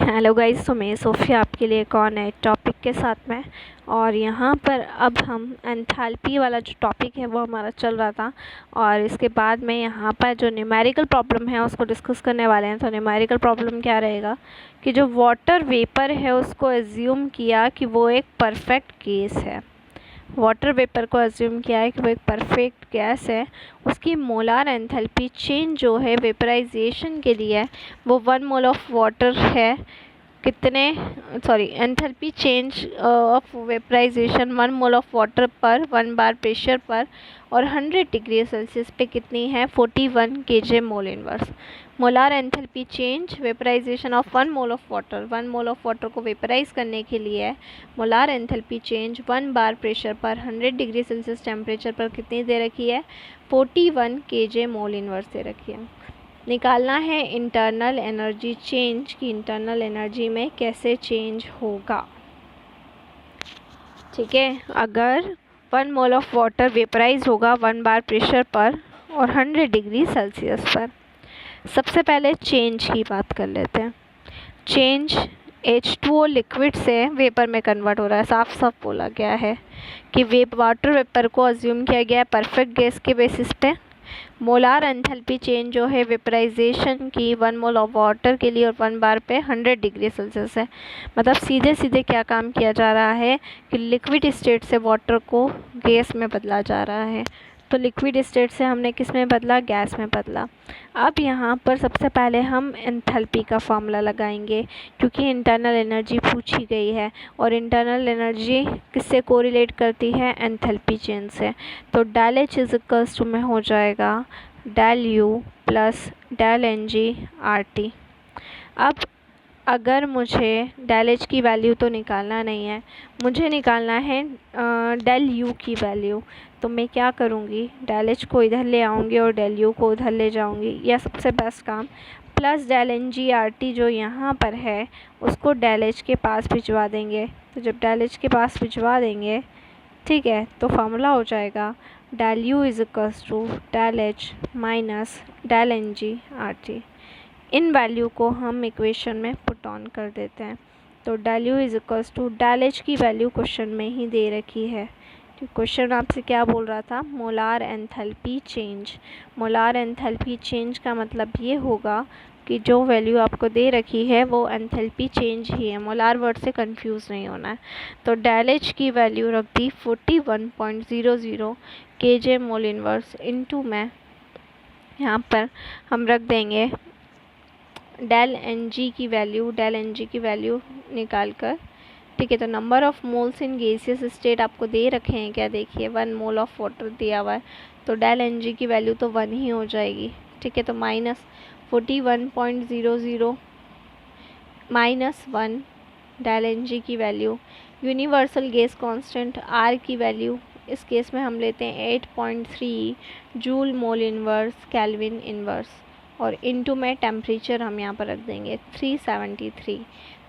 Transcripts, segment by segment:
Hello guys, तो मैं Sophia आपके लिए एक और नए टॉपिक के साथ में। और यहाँ पर अब हम एंथैल्पी वाला जो टॉपिक है वो हमारा चल रहा था, और इसके बाद में यहाँ पर जो न्यूमेरिकल प्रॉब्लम है उसको डिस्कस करने वाले हैं। तो न्यूमेरिकल प्रॉब्लम क्या रहेगा कि जो वाटर वेपर है उसको एज्यूम किया कि वो एक परफेक्ट केस है। वाटर वेपर को एज्यूम किया है कि वो एक परफेक्ट गैस है। उसकी मोलार एंथैल्पी चेंज जो है वेपराइजेशन के लिए वो 1 मोल ऑफ वाटर है। कितने enthalpy change of vaporisation 1 mole of water पर 1 बार प्रेशर पर और 100 डिग्री सेल्सियस पे कितनी है 41 kJ mole inverse. Molar enthalpy change vaporisation of 1 mole of water, 1 mole of water को वेपराइज करने के लिए molar enthalpy change 1 bar pressure पर 100 डिग्री सेल्सियस टेम्परेचर पर कितनी दे रखी है 41 kJ मोल इनवर्स दे रखी है। निकालना है इंटरनल एनर्जी चेंज की इंटरनल एनर्जी में कैसे चेंज होगा। ठीक है, अगर 1 मोल ऑफ वाटर वेपराइज होगा 1 बार प्रेशर पर और 100 डिग्री सेल्सियस पर। सबसे पहले चेंज की बात कर लेते हैं। चेंज H2O लिक्विड से वेपर में कन्वर्ट हो रहा है। साफ साफ बोला गया है कि वाटर वेपर को अज्यूम किया गया है परफेक्ट गैस के बेसिस पे। मोलार एंथैल्पी चेंज जो है वेपराइजेशन की 1 मोल ऑफ वाटर के लिए और 1 बार पे 100 डिग्री सेल्सियस है। मतलब सीधे सीधे क्या काम किया जा रहा है कि लिक्विड स्टेट से वाटर को गैस में बदला जा रहा है। तो लिक्विड स्टेट से हमने किस में बदला, गैस में बदला। अब यहाँ पर सबसे पहले हम एंथैल्पी का फॉर्मूला लगाएंगे क्योंकि इंटरनल एनर्जी पूछी गई है और इंटरनल एनर्जी किससे कोरिलेट करती है, एंथैल्पी चेंज से। तो del H is equals to में हो जाएगा del U plus del N G R T. अब अगर मुझे डेल एच की वैल्यू तो निकालना नहीं है, मुझे निकालना है डेल यू की वैल्यू। तो मैं क्या करूँगी, डेल एच को इधर ले आऊँगी और डेल यू को उधर ले जाऊँगी, यह सबसे बेस्ट काम। Plus del N G R T जो यहाँ पर है उसको डेल एच के पास भिजवा देंगे। तो जब डेल एच के पास भिजवा देंगे, ठीक है, तो फार्मूला हो जाएगा del U is equals to del H minus del N G R T. इन वैल्यू को हम इक्वेशन में पुट ऑन कर देते हैं। तो del U is equals to del H की वैल्यू क्वेश्चन में ही दे रखी है। तो क्वेश्चन आपसे क्या बोल रहा था, molar enthalpy change. Molar enthalpy change का मतलब ये होगा कि जो वैल्यू आपको दे रखी है वो एंथैल्पी चेंज ही है। मोलार वर्ड से कंफ्यूज नहीं होना है। तो डेल एच की वैल्यू रख दी 41.00 kJ मोल इनवर्स इनटू में यहाँ पर हम रख देंगे डेल एन जी की वैल्यू निकाल कर। ठीक है, तो number of moles in gaseous state आपको दे रखे हैं क्या, देखिए 1 मोल ऑफ वाटर दिया हुआ है। तो डेल एन जी की वैल्यू तो 1 ही हो जाएगी। ठीक है, तो minus 41.00 minus 1 del N G की value. Universal gas constant R की वैल्यू इस केस में हम लेते हैं 8.3 joule mole inverse kelvin inverse, और इनटू में टेम्परेचर हम यहाँ पर रख देंगे 373।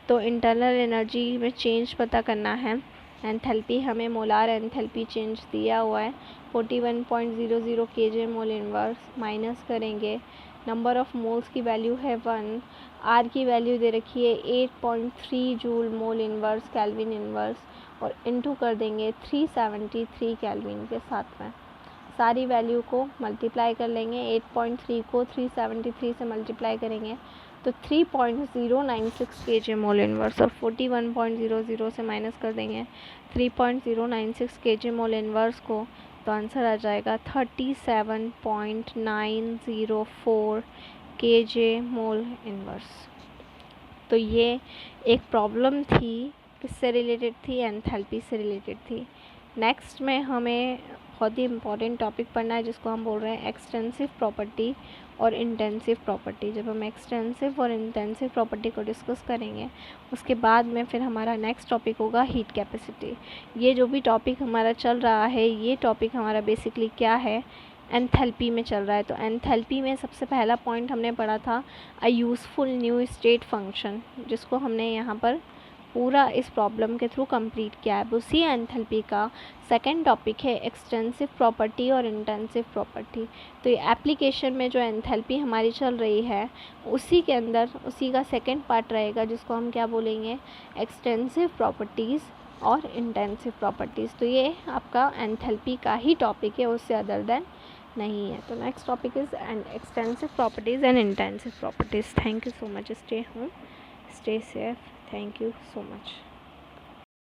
तो इंटरनल एनर्जी में चेंज पता करना है। एंथैल्पी हमें मोलार एंथैल्पी चेंज दिया हुआ है 41.00 kJ मोल इनवर्स, माइनस करेंगे नंबर ऑफ़ मोल्स की वैल्यू है 1, आर की वैल्यू दे रखी है 8.3 joule mole inverse kelvin inverse, और इनटू कर देंगे 373 केल्विन के साथ में। सारी वैल्यू को मल्टीप्लाई कर लेंगे। 8.3 को 373 से मल्टीप्लाई करेंगे तो 3.096 kJ मोल इनवर्स, और 41.00 से माइनस कर देंगे 3.096 kJ मोल इनवर्स को, तो आंसर आ जाएगा 37.904 kJ मोल इनवर्स। तो ये एक प्रॉब्लम थी, किससे रिलेटेड थी, एंथैल्पी से रिलेटेड थी। नेक्स्ट में हमें बहुत ही इम्पॉर्टेंट टॉपिक पढ़ना है जिसको हम बोल रहे हैं एक्सटेंसिव प्रॉपर्टी और इंटेंसिव प्रॉपर्टी। जब हम एक्सटेंसिव और इंटेंसिव प्रॉपर्टी को डिस्कस करेंगे उसके बाद में फिर हमारा नेक्स्ट टॉपिक होगा हीट कैपेसिटी। ये जो भी टॉपिक हमारा चल रहा है, ये टॉपिक हमारा बेसिकली क्या है, एंथैल्पी में चल रहा है। तो एंथैल्पी में सबसे पहला पॉइंट हमने पढ़ा था अ यूज़फुल न्यू स्टेट फंक्शन, जिसको हमने यहाँ पर पूरा इस प्रॉब्लम के थ्रू कंप्लीट किया है। उसी एंथैल्पी का सेकंड टॉपिक है एक्सटेंसिव प्रॉपर्टी और इंटेंसिव प्रॉपर्टी। तो ये एप्लीकेशन में जो एंथैल्पी हमारी चल रही है उसी के अंदर उसी का सेकंड पार्ट रहेगा, जिसको हम क्या बोलेंगे, एक्सटेंसिव प्रॉपर्टीज़ और इंटेंसिव प्रॉपर्टीज़। तो ये आपका एंथैल्पी का ही टॉपिक है, उससे अदर देन नहीं है। तो next topic is extensive properties and intensive properties. Thank you so much. Stay home, stay safe. Thank you so much.